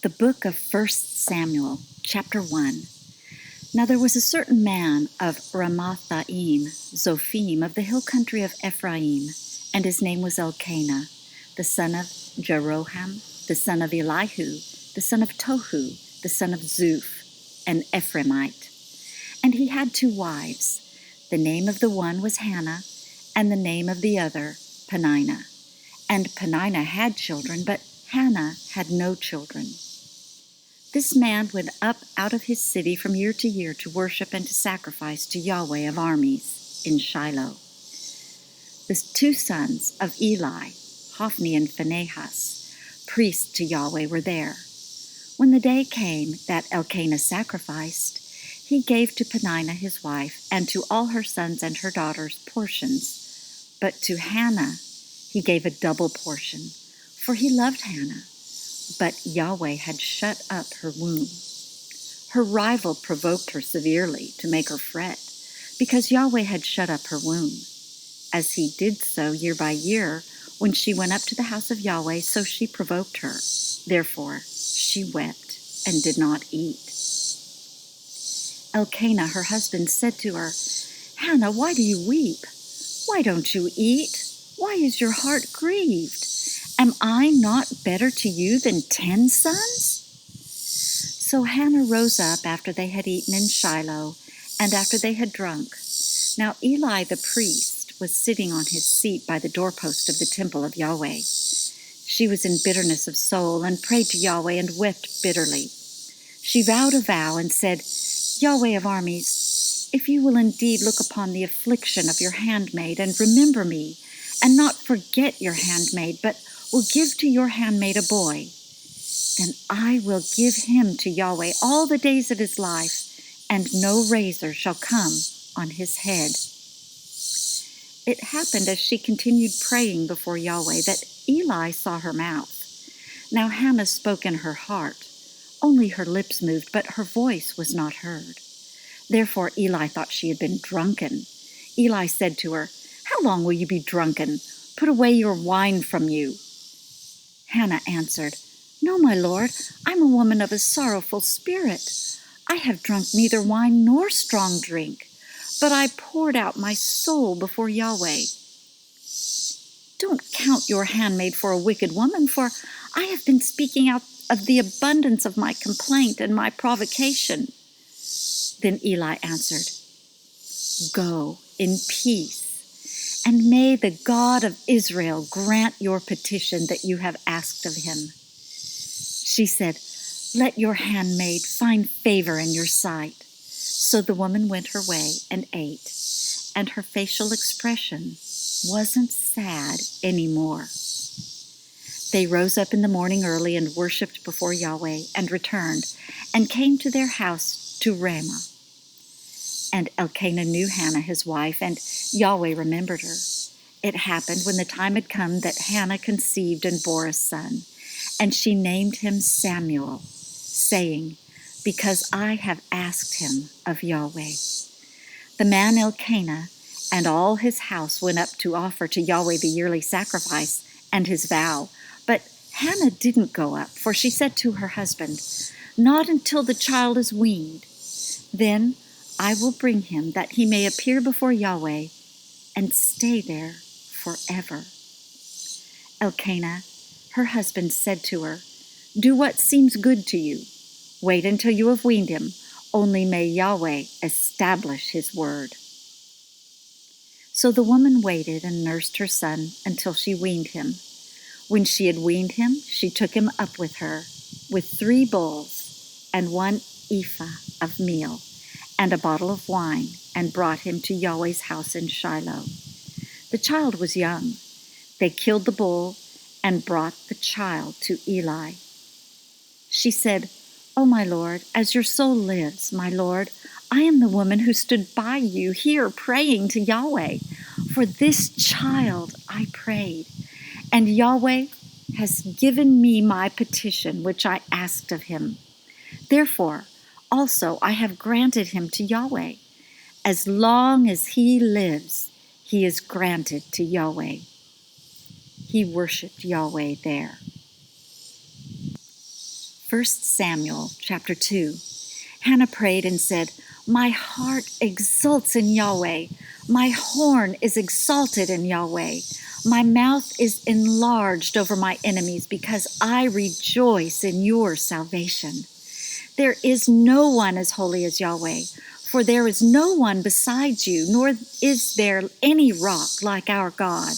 The book of 1 Samuel, chapter 1. Now there was a certain man of Ramathaim, Zophim, of the hill country of Ephraim, and his name was Elkanah, the son of Jeroham, the son of Elihu, the son of Tohu, the son of Zuph, an Ephraimite. And he had 2 wives. The name of the one was Hannah, and the name of the other Peninnah. And Peninnah had children, but Hannah had no children. This man went up out of his city from year to year to worship and to sacrifice to Yahweh of armies in Shiloh. The 2 sons of Eli, Hophni and Phinehas, priests to Yahweh, were there. When the day came that Elkanah sacrificed, he gave to Peninnah his wife and to all her sons and her daughters portions. But to Hannah he gave a double portion, for he loved Hannah. But Yahweh had shut up her womb. Her rival provoked her severely to make her fret, because Yahweh had shut up her womb. As he did so year by year, when she went up to the house of Yahweh, so she provoked her. Therefore she wept and did not eat. Elkanah, her husband, said to her, "Hannah, why do you weep? Why don't you eat? Why is your heart grieved? Am I not better to you than 10 sons?" So Hannah rose up after they had eaten in Shiloh, and after they had drunk. Now Eli the priest was sitting on his seat by the doorpost of the temple of Yahweh. She was in bitterness of soul, and prayed to Yahweh, and wept bitterly. She vowed a vow, and said, "Yahweh of armies, if you will indeed look upon the affliction of your handmaid, and remember me, and not forget your handmaid, but will give to your handmaid a boy, then I will give him to Yahweh all the days of his life, and no razor shall come on his head." It happened as she continued praying before Yahweh that Eli saw her mouth. Now Hannah spoke in her heart. Only her lips moved, but her voice was not heard. Therefore Eli thought she had been drunken. Eli said to her, "How long will you be drunken? Put away your wine from you." Hannah answered, "No, my lord, I'm a woman of a sorrowful spirit. I have drunk neither wine nor strong drink, but I poured out my soul before Yahweh. Don't count your handmaid for a wicked woman, for I have been speaking out of the abundance of my complaint and my provocation." Then Eli answered, "Go in peace, and may the God of Israel grant your petition that you have asked of him." She said, "Let your handmaid find favor in your sight." So the woman went her way and ate, and her facial expression wasn't sad anymore. They rose up in the morning early and worshipped before Yahweh, and returned, and came to their house to Ramah. And Elkanah knew Hannah his wife, and Yahweh remembered her. It happened when the time had come that Hannah conceived and bore a son, and she named him Samuel, saying, "Because I have asked him of Yahweh." The man Elkanah and all his house went up to offer to Yahweh the yearly sacrifice and his vow. But Hannah didn't go up, for she said to her husband, "Not until the child is weaned. Then I will bring him, that he may appear before Yahweh and stay there forever." Elkanah, her husband, said to her, "Do what seems good to you. Wait until you have weaned him. Only may Yahweh establish his word." So the woman waited and nursed her son until she weaned him. When she had weaned him, she took him up with her, with 3 bulls and 1 ephah of meal, and a bottle of wine, and brought him to Yahweh's house in Shiloh. The child was young. They killed the bull and brought the child to Eli. She said, "Oh, my lord, as your soul lives, my lord, I am the woman who stood by you here praying to Yahweh. For this child I prayed, and Yahweh has given me my petition which I asked of him. Therefore also I have granted him to Yahweh. As long as he lives, he is granted to Yahweh." He worshipped Yahweh there. 1 Samuel chapter 2. Hannah prayed and said, "My heart exults in Yahweh. My horn is exalted in Yahweh. My mouth is enlarged over my enemies because I rejoice in your salvation. There is no one as holy as Yahweh, for there is no one besides you, nor is there any rock like our God.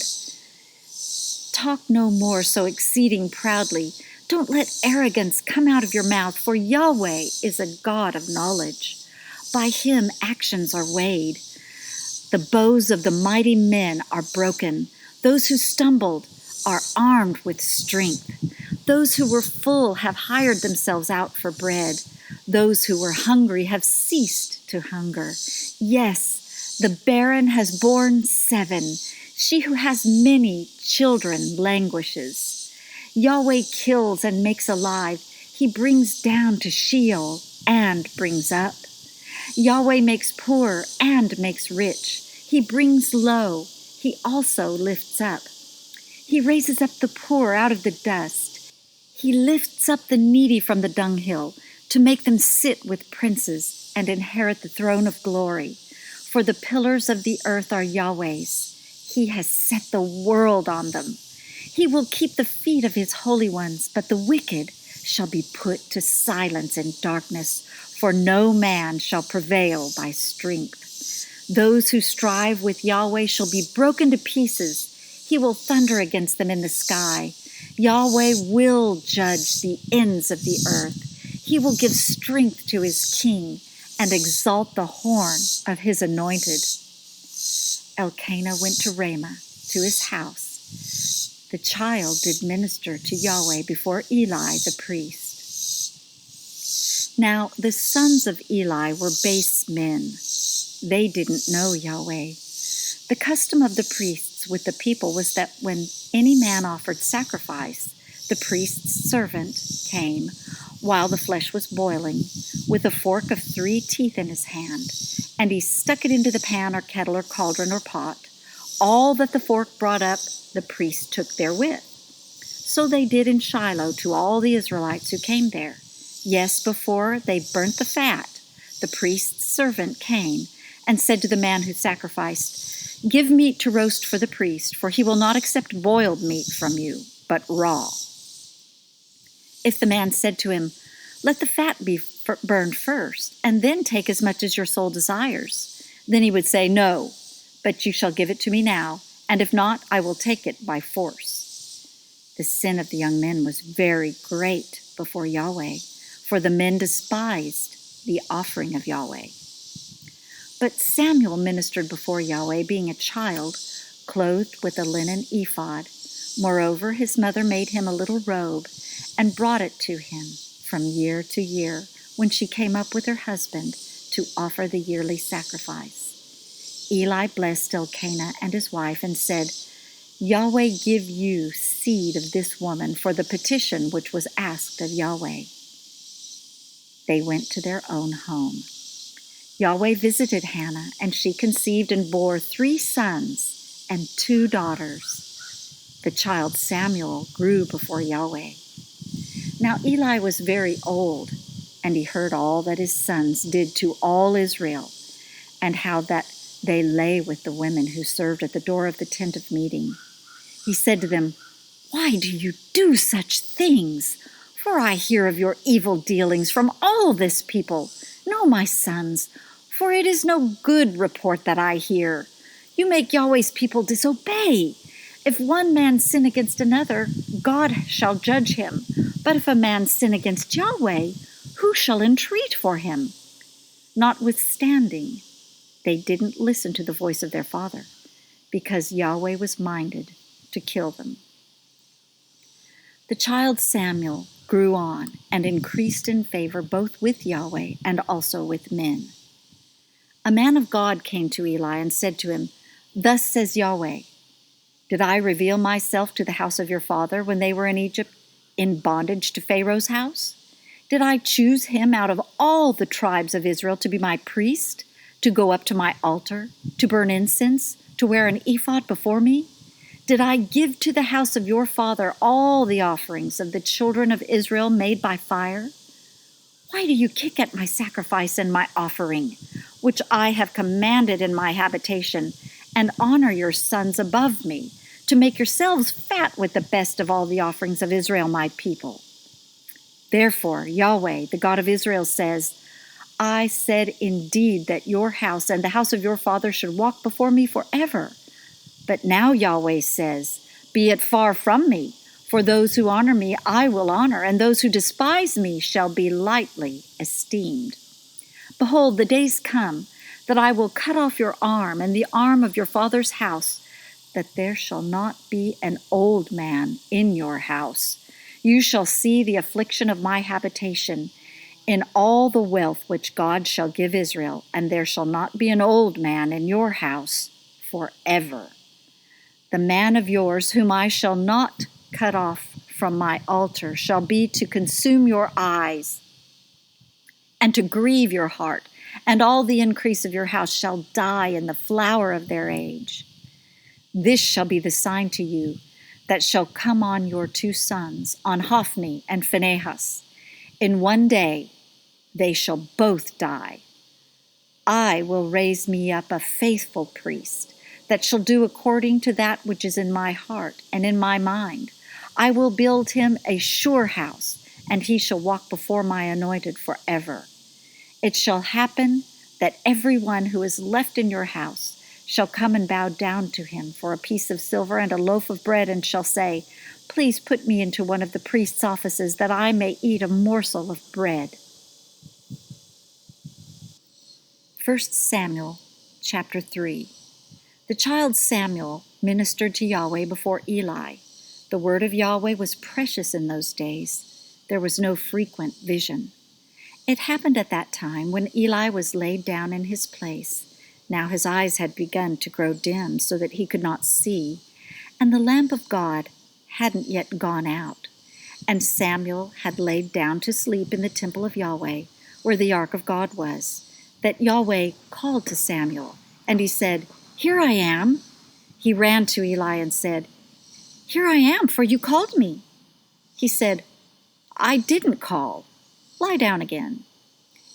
Talk no more so exceeding proudly. Don't let arrogance come out of your mouth, for Yahweh is a God of knowledge. By him actions are weighed. The bows of the mighty men are broken. Those who stumbled are armed with strength. Those who were full have hired themselves out for bread. Those who were hungry have ceased to hunger. Yes, the barren has borne 7. She who has many children languishes. Yahweh kills and makes alive. He brings down to Sheol and brings up. Yahweh makes poor and makes rich. He brings low. He also lifts up. He raises up the poor out of the dust. He lifts up the needy from the dunghill to make them sit with princes and inherit the throne of glory. For the pillars of the earth are Yahweh's. He has set the world on them. He will keep the feet of his holy ones, but the wicked shall be put to silence in darkness, for no man shall prevail by strength. Those who strive with Yahweh shall be broken to pieces. He will thunder against them in the sky. Yahweh will judge the ends of the earth. He will give strength to his king and exalt the horn of his anointed. Elkanah went to Ramah, to his house. The child did minister to Yahweh before Eli the priest. Now the sons of Eli were base men. They didn't know Yahweh. The custom of the priests with the people was that when any man offered sacrifice, the priest's servant came while the flesh was boiling, with a fork of 3 teeth in his hand, and he stuck it into the pan or kettle or cauldron or pot. All that the fork brought up, the priest took therewith. So they did in Shiloh to all the Israelites who came there. Yes, before they burnt the fat, the priest's servant came and said to the man who sacrificed, "Give meat to roast for the priest, for he will not accept boiled meat from you, but raw." If the man said to him, "Let the fat be burned first, and then take as much as your soul desires," then he would say, "No, but you shall give it to me now, and if not, I will take it by force." The sin of the young men was very great before Yahweh, for the men despised the offering of Yahweh. But Samuel ministered before Yahweh, being a child, clothed with a linen ephod. Moreover, his mother made him a little robe and brought it to him from year to year when she came up with her husband to offer the yearly sacrifice. Eli blessed Elkanah and his wife and said, "Yahweh give you seed of this woman for the petition which was asked of Yahweh." They went to their own home. Yahweh visited Hannah, and she conceived and bore 3 sons and 2 daughters. The child Samuel grew before Yahweh. Now Eli was very old, and he heard all that his sons did to all Israel, and how that they lay with the women who served at the door of the tent of meeting. He said to them, "Why do you do such things? For I hear of your evil dealings from all this people. No, my sons, for it is no good report that I hear. You make Yahweh's people disobey. If one man sin against another, God shall judge him. But if a man sin against Yahweh, who shall entreat for him?" Notwithstanding, they didn't listen to the voice of their father, because Yahweh was minded to kill them. The child Samuel grew on and increased in favor both with Yahweh and also with men. A man of God came to Eli and said to him, "Thus says Yahweh, did I reveal myself to the house of your father when they were in Egypt, in bondage to Pharaoh's house? Did I choose him out of all the tribes of Israel to be my priest, to go up to my altar, to burn incense, to wear an ephod before me? Did I give to the house of your father all the offerings of the children of Israel made by fire? Why do you kick at my sacrifice and my offering, which I have commanded in my habitation, and honor your sons above me, to make yourselves fat with the best of all the offerings of Israel, my people? Therefore, Yahweh, the God of Israel, says, I said indeed that your house and the house of your father should walk before me forever. But now Yahweh says, be it far from me, for those who honor me I will honor, and those who despise me shall be lightly esteemed. Behold, the days come that I will cut off your arm and the arm of your father's house, that there shall not be an old man in your house. You shall see the affliction of my habitation in all the wealth which God shall give Israel, and there shall not be an old man in your house forever. The man of yours, whom I shall not cut off from my altar, shall be to consume your eyes and to grieve your heart, and all the increase of your house shall die in the flower of their age. This shall be the sign to you that shall come on your two sons, on Hophni and Phinehas. In one day they shall both die. I will raise me up a faithful priest, that shall do according to that which is in my heart and in my mind. I will build him a sure house, and he shall walk before my anointed forever. It shall happen that every one who is left in your house shall come and bow down to him for a piece of silver and a loaf of bread, and shall say, please put me into one of the priest's offices, that I may eat a morsel of bread. 1 Samuel chapter 3. The child Samuel ministered to Yahweh before Eli. The word of Yahweh was precious in those days. There was no frequent vision. It happened at that time when Eli was laid down in his place. Now his eyes had begun to grow dim so that he could not see, and the lamp of God hadn't yet gone out. And Samuel had laid down to sleep in the temple of Yahweh, where the ark of God was. That Yahweh called to Samuel, and he said, Here I am. He ran to Eli and said, Here I am, for you called me. He said, I didn't call. Lie down again.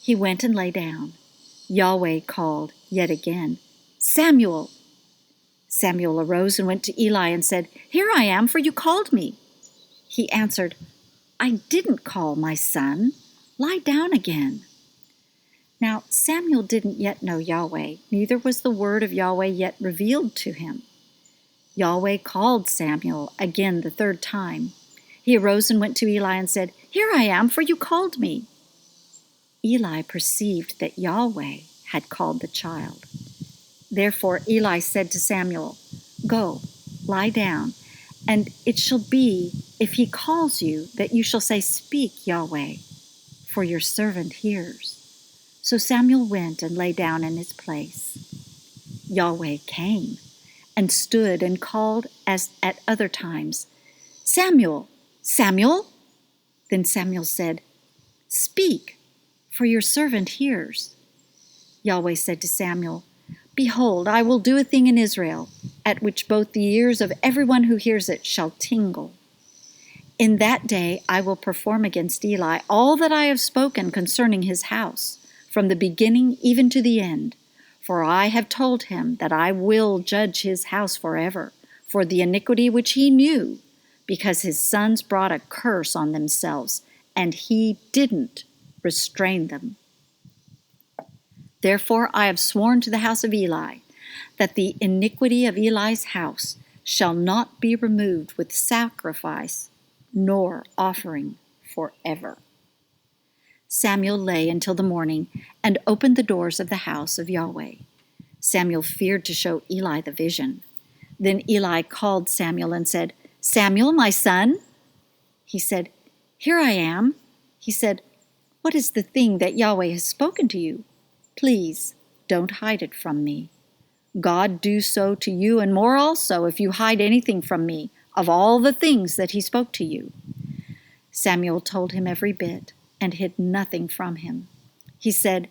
He went and lay down. Yahweh called yet again, Samuel. Samuel arose and went to Eli and said, Here I am, for you called me. He answered, I didn't call, my son. Lie down again. Now Samuel didn't yet know Yahweh, neither was the word of Yahweh yet revealed to him. Yahweh called Samuel again the third time. He arose and went to Eli and said, Here I am, for you called me. Eli perceived that Yahweh had called the child. Therefore Eli said to Samuel, Go, lie down, and it shall be, if he calls you, that you shall say, Speak, Yahweh, for your servant hears. So Samuel went and lay down in his place. Yahweh came and stood and called as at other times, Samuel, Samuel. Then Samuel said, Speak, for your servant hears. Yahweh said to Samuel, Behold, I will do a thing in Israel, at which both the ears of everyone who hears it shall tingle. In that day I will perform against Eli all that I have spoken concerning his house, from the beginning even to the end. For I have told him that I will judge his house forever, for the iniquity which he knew, because his sons brought a curse on themselves, and he didn't restrain them. Therefore I have sworn to the house of Eli, that the iniquity of Eli's house shall not be removed with sacrifice nor offering forever. Samuel lay until the morning and opened the doors of the house of Yahweh. Samuel feared to show Eli the vision. Then Eli called Samuel and said, Samuel, my son? He said, Here I am. He said, What is the thing that Yahweh has spoken to you? Please, don't hide it from me. God do so to you and more also, if you hide anything from me of all the things that he spoke to you. Samuel told him every bit and hid nothing from him. He said,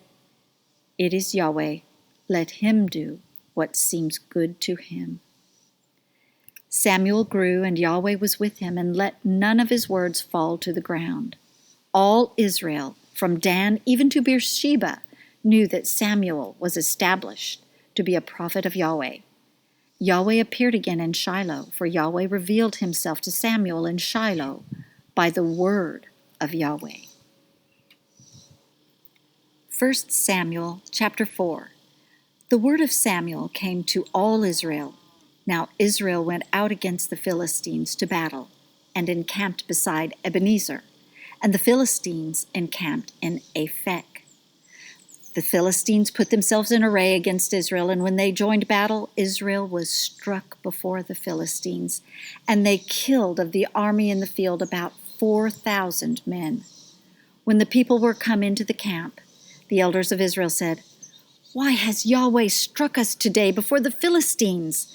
It is Yahweh. Let him do what seems good to him. Samuel grew, and Yahweh was with him, and let none of his words fall to the ground. All Israel, from Dan even to Beersheba, knew that Samuel was established to be a prophet of Yahweh. Yahweh appeared again in Shiloh, for Yahweh revealed himself to Samuel in Shiloh by the word of Yahweh. 1 Samuel chapter 4. The word of Samuel came to all Israel. Now Israel went out against the Philistines to battle, and encamped beside Ebenezer, and the Philistines encamped in Aphek. The Philistines put themselves in array against Israel, and when they joined battle, Israel was struck before the Philistines, and they killed of the army in the field about 4,000 men. When the people were come into the camp, the elders of Israel said, "Why has Yahweh struck us today before the Philistines?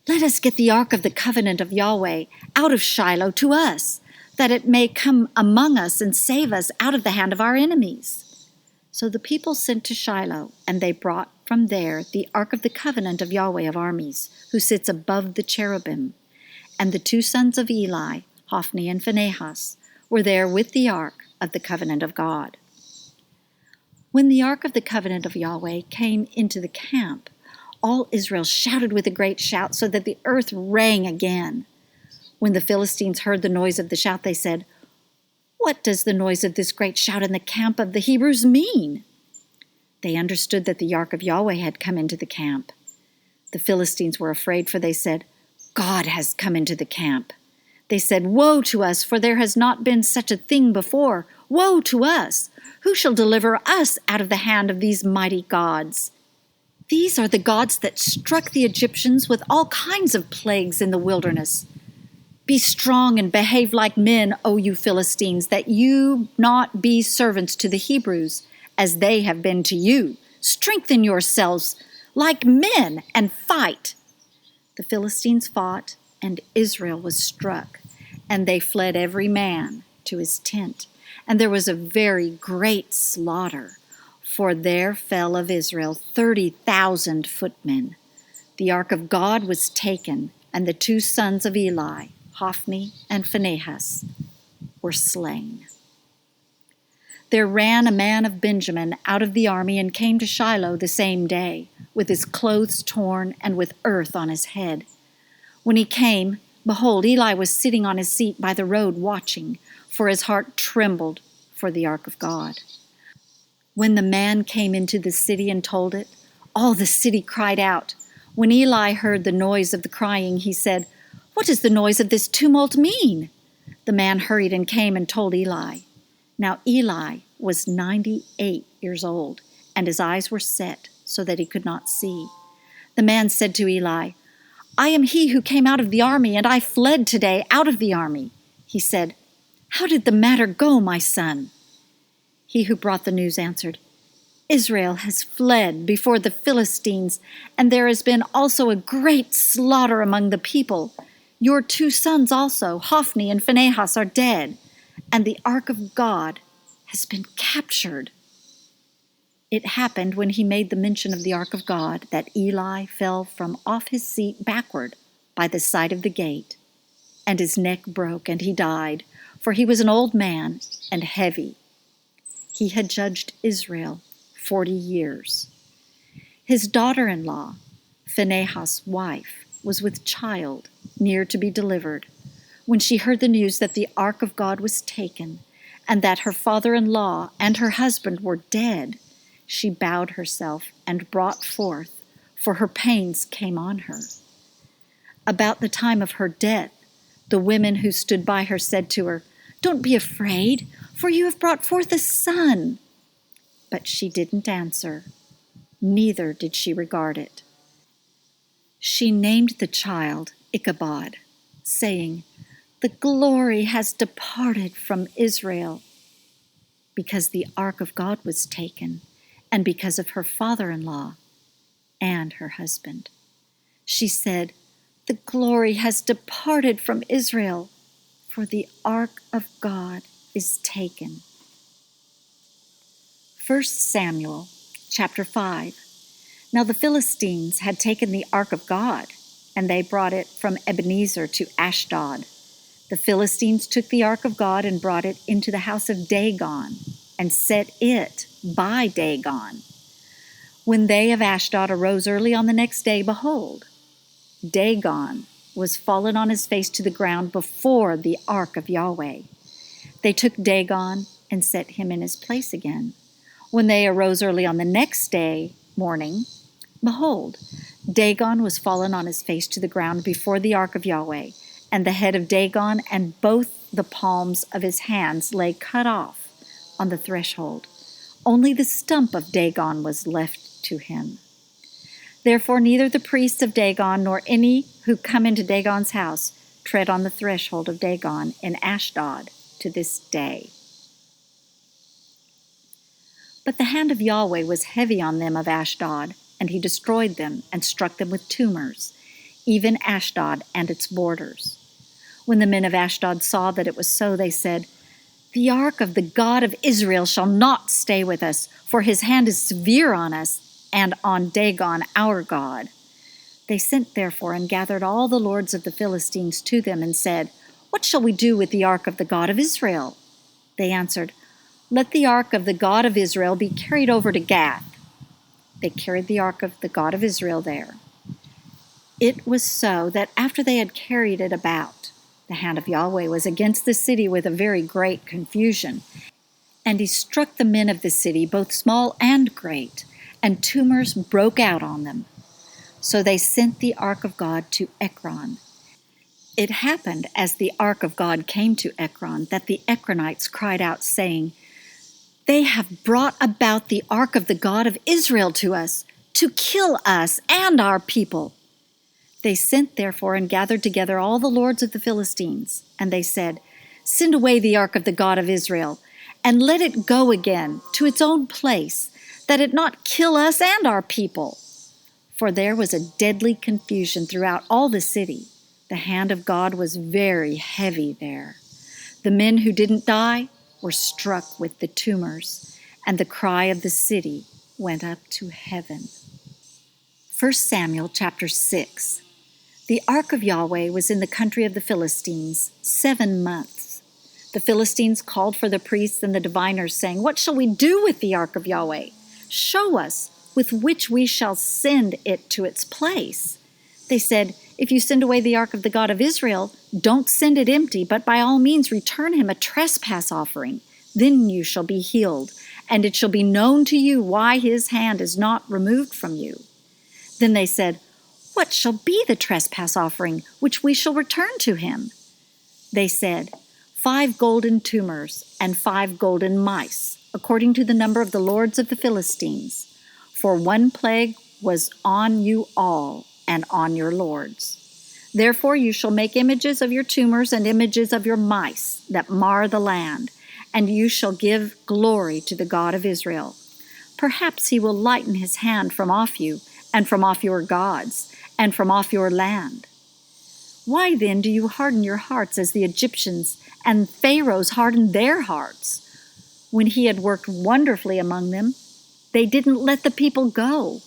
Let us get the ark of the covenant of Yahweh out of Shiloh to us, that it may come among us and save us out of the hand of our enemies." So the people sent to Shiloh, and they brought from there the ark of the covenant of Yahweh of armies, who sits above the cherubim. And the two sons of Eli, Hophni and Phinehas, were there with the ark of the covenant of God. When the ark of the covenant of Yahweh came into the camp, all Israel shouted with a great shout, so that the earth rang again. When the Philistines heard the noise of the shout, they said, "What does the noise of this great shout in the camp of the Hebrews mean?" They understood that the ark of Yahweh had come into the camp. The Philistines were afraid, for they said, "God has come into the camp." They said, "Woe to us, for there has not been such a thing before. Woe to us! Who shall deliver us out of the hand of these mighty gods? These are the gods that struck the Egyptians with all kinds of plagues in the wilderness. Be strong and behave like men, O you Philistines, that you not be servants to the Hebrews, as they have been to you. Strengthen yourselves like men and fight." The Philistines fought, and Israel was struck, and they fled every man to his tent. And there was a very great slaughter, for there fell of Israel 30,000 footmen. The ark of God was taken, and the two sons of Eli, Hophni and Phinehas, were slain. There ran a man of Benjamin out of the army and came to Shiloh the same day, with his clothes torn and with earth on his head. When he came, behold, Eli was sitting on his seat by the road watching, for his heart trembled for the ark of God. When the man came into the city and told it, all the city cried out. When Eli heard the noise of the crying, he said, "What does the noise of this tumult mean?" The man hurried and came and told Eli. Now Eli was 98 years old, and his eyes were set so that he could not see. The man said to Eli, "I am he who came out of the army, and I fled today out of the army." He said, "How did the matter go, my son?" He who brought the news answered, "Israel has fled before the Philistines, and there has been also a great slaughter among the people. Your two sons also, Hophni and Phinehas, are dead, and the ark of God has been captured." It happened when he made the mention of the ark of God that Eli fell from off his seat backward by the side of the gate, and his neck broke, and he died, for he was an old man and heavy. He had judged Israel 40 years. His daughter-in-law, Phinehas' wife, was with child, near to be delivered. When she heard the news that the ark of God was taken, and that her father-in-law and her husband were dead, she bowed herself and brought forth, for her pains came on her. About the time of her death, the women who stood by her said to her, "Don't be afraid, for you have brought forth a son." But she didn't answer, neither did she regard it. She named the child Ichabod, saying, "The glory has departed from Israel," because the ark of God was taken, and because of her father-in-law and her husband. She said, "The glory has departed from Israel, for the ark of God is taken." 1 Samuel chapter 5. Now the Philistines had taken the ark of God, and they brought it from Ebenezer to Ashdod. The Philistines took the ark of God and brought it into the house of Dagon, and set it by Dagon. When they of Ashdod arose early on the next day, behold, Dagon was fallen on his face to the ground before the ark of Yahweh. They took Dagon and set him in his place again. When they arose early on the next day morning, behold, Dagon was fallen on his face to the ground before the ark of Yahweh, and the head of Dagon and both the palms of his hands lay cut off on the threshold. Only the stump of Dagon was left to him. Therefore neither the priests of Dagon nor any who come into Dagon's house tread on the threshold of Dagon in Ashdod to this day. But the hand of Yahweh was heavy on them of Ashdod, and he destroyed them and struck them with tumors, even Ashdod and its borders. When the men of Ashdod saw that it was so, they said, "The ark of the God of Israel shall not stay with us, for his hand is severe on us and on Dagon our God." They sent therefore and gathered all the lords of the Philistines to them and said, "What shall we do with the ark of the God of Israel?" They answered, "Let the ark of the God of Israel be carried over to Gath." They carried the ark of the God of Israel there. It was so that after they had carried it about, the hand of Yahweh was against the city with a very great confusion, and he struck the men of the city, both small and great, and tumors broke out on them. So they sent the ark of God to Ekron. It happened as the ark of God came to Ekron that the Ekronites cried out, saying, "They have brought about the ark of the God of Israel to us, to kill us and our people." They sent therefore and gathered together all the lords of the Philistines, and they said, "Send away the ark of the God of Israel, and let it go again to its own place, that it not kill us and our people." For there was a deadly confusion throughout all the city. The hand of God was very heavy there. The men who didn't die were struck with the tumors, and the cry of the city went up to heaven. 1 Samuel chapter 6. The ark of Yahweh was in the country of the Philistines 7 months. The Philistines called for the priests and the diviners, saying, "What shall we do with the ark of Yahweh? Show us with which we shall send it to its place." They said, "If you send away the ark of the God of Israel, don't send it empty, but by all means return him a trespass offering. Then you shall be healed, and it shall be known to you why his hand is not removed from you." Then they said, "What shall be the trespass offering which we shall return to him?" They said, 5 golden tumors and 5 golden mice, according to the number of the lords of the Philistines. For one plague was on you all and on your lords. Therefore you shall make images of your tumors and images of your mice that mar the land, and you shall give glory to the God of Israel. Perhaps he will lighten his hand from off you, and from off your gods, and from off your land. Why then do you harden your hearts as the Egyptians and Pharaohs hardened their hearts? When he had worked wonderfully among them, they didn't let the people go,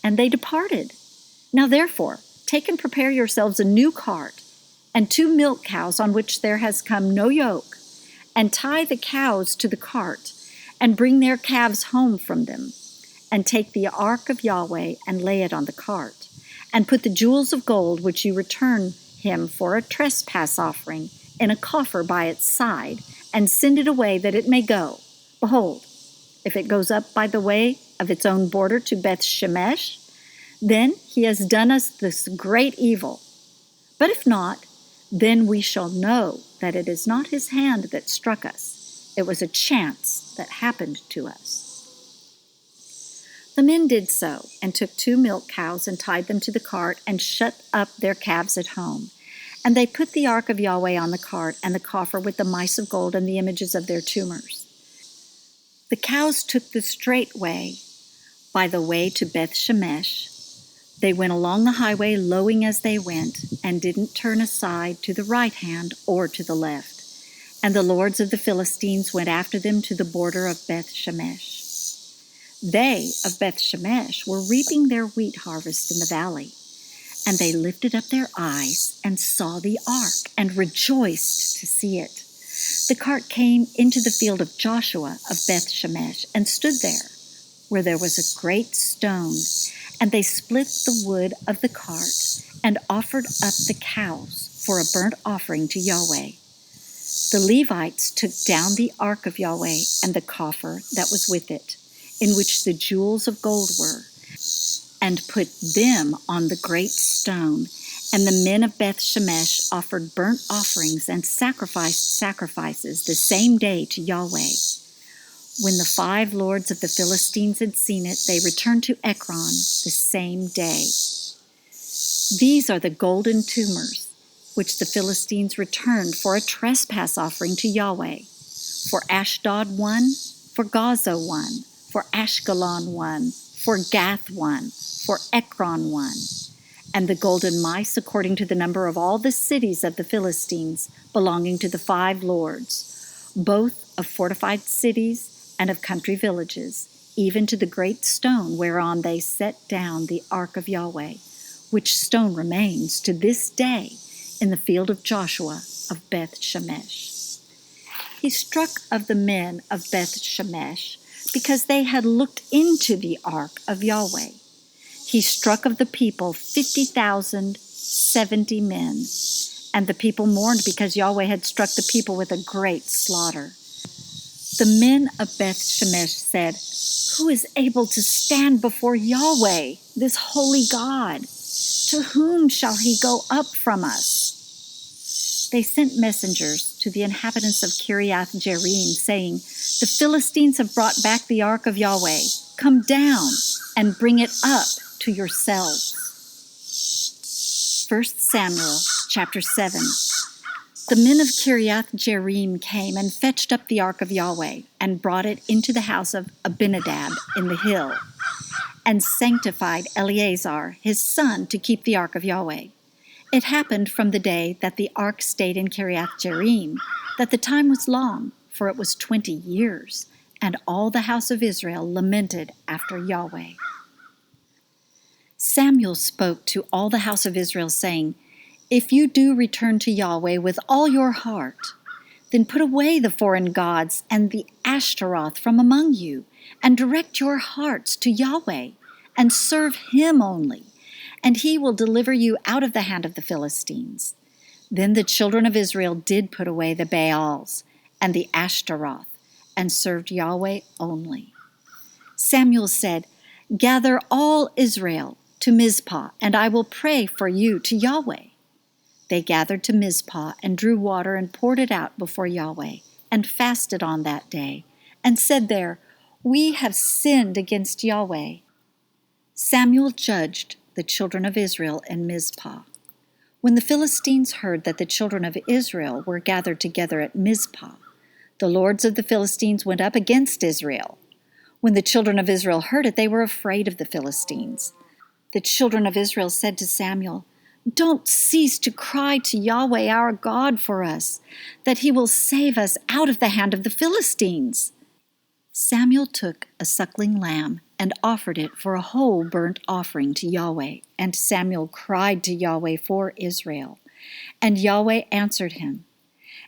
and they departed. Now therefore, take and prepare yourselves a new cart, and 2 milk cows on which there has come no yoke, and tie the cows to the cart, and bring their calves home from them, and take the ark of Yahweh and lay it on the cart, and put the jewels of gold which you return him for a trespass offering in a coffer by its side, and send it away that it may go. Behold, if it goes up by the way of its own border to Beth Shemesh, then he has done us this great evil. But if not, then we shall know that it is not his hand that struck us. It was a chance that happened to us." The men did so, and took 2 milk cows and tied them to the cart and shut up their calves at home. And they put the ark of Yahweh on the cart and the coffer with the mice of gold and the images of their tumors. The cows took the straight way, by the way to Beth Shemesh. They went along the highway lowing as they went, and didn't turn aside to the right hand or to the left. And the lords of the Philistines went after them to the border of Beth Shemesh. They of Beth Shemesh were reaping their wheat harvest in the valley. And they lifted up their eyes and saw the ark, and rejoiced to see it. The cart came into the field of Joshua of Beth Shemesh, and stood there, where there was a great stone. And they split the wood of the cart, and offered up the cows for a burnt offering to Yahweh. The Levites took down the Ark of Yahweh and the coffer that was with it, in which the jewels of gold were, and put them on the great stone. And the men of Beth Shemesh offered burnt offerings and sacrificed sacrifices the same day to Yahweh. When the 5 lords of the Philistines had seen it, they returned to Ekron the same day. These are the golden tumors which the Philistines returned for a trespass offering to Yahweh. For Ashdod 1, for Gaza 1, for Ashkelon 1, for Gath 1, for Ekron 1. And the golden mice according to the number of all the cities of the Philistines, belonging to the 5 lords, both of fortified cities and of country villages, even to the great stone whereon they set down the Ark of Yahweh, which stone remains to this day in the field of Joshua of Beth Shemesh. He struck of the men of Beth Shemesh, because they had looked into the Ark of Yahweh. He struck of the people 50,070 men, and the people mourned because Yahweh had struck the people with a great slaughter. The men of Beth Shemesh said, "Who is able to stand before Yahweh, this holy God? To whom shall he go up from us?" They sent messengers to the inhabitants of Kiriath Jearim, saying, "The Philistines have brought back the Ark of Yahweh. Come down and bring it up to yourselves." 1 Samuel chapter 7. The men of Kiriath Jearim came and fetched up the Ark of Yahweh, and brought it into the house of Abinadab in the hill, and sanctified Eleazar his son to keep the Ark of Yahweh. It happened from the day that the ark stayed in Kiriath Jearim, that the time was long, for it was 20 years, and all the house of Israel lamented after Yahweh. Samuel spoke to all the house of Israel, saying, "If you do return to Yahweh with all your heart, then put away the foreign gods and the Ashtaroth from among you, and direct your hearts to Yahweh, and serve him only, and he will deliver you out of the hand of the Philistines." Then the children of Israel did put away the Baals and the Ashtaroth, and served Yahweh only. Samuel said, "Gather all Israel to Mizpah, and I will pray for you to Yahweh." They gathered to Mizpah, and drew water, and poured it out before Yahweh, and fasted on that day, and said there, "We have sinned against Yahweh." Samuel judged the children of Israel in Mizpah. When the Philistines heard that the children of Israel were gathered together at Mizpah, the lords of the Philistines went up against Israel. When the children of Israel heard it, they were afraid of the Philistines. The children of Israel said to Samuel, "Don't cease to cry to Yahweh our God for us, that he will save us out of the hand of the Philistines." Samuel took a suckling lamb and offered it for a whole burnt offering to Yahweh. And Samuel cried to Yahweh for Israel, and Yahweh answered him.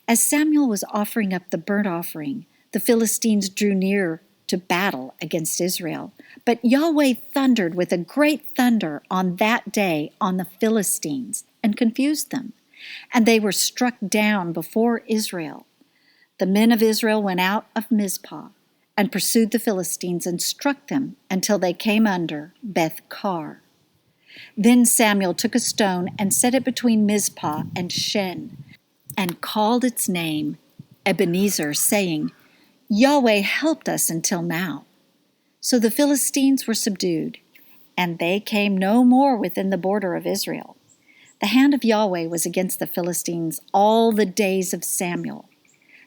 As Samuel was offering up the burnt offering, the Philistines drew near to battle against Israel. But Yahweh thundered with a great thunder on that day on the Philistines, and confused them, and they were struck down before Israel. The men of Israel went out of Mizpah, and pursued the Philistines, and struck them until they came under Beth-kar. Then Samuel took a stone and set it between Mizpah and Shen, and called its name Ebenezer, saying, "Yahweh helped us until now." So the Philistines were subdued, and they came no more within the border of Israel. The hand of Yahweh was against the Philistines all the days of Samuel.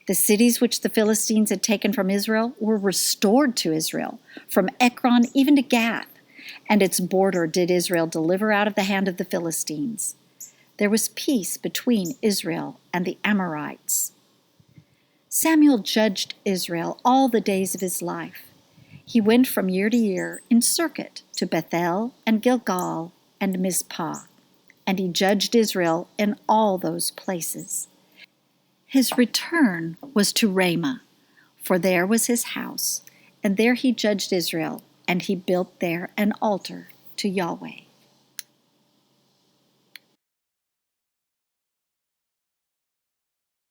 The cities which the Philistines had taken from Israel were restored to Israel, from Ekron even to Gath, and its border did Israel deliver out of the hand of the Philistines. There was peace between Israel and the Amorites. Samuel judged Israel all the days of his life. He went from year to year in circuit to Bethel and Gilgal and Mizpah. and he judged Israel in all those places. His return was to Ramah, for there was his house, and there he judged Israel, and he built there an altar to Yahweh.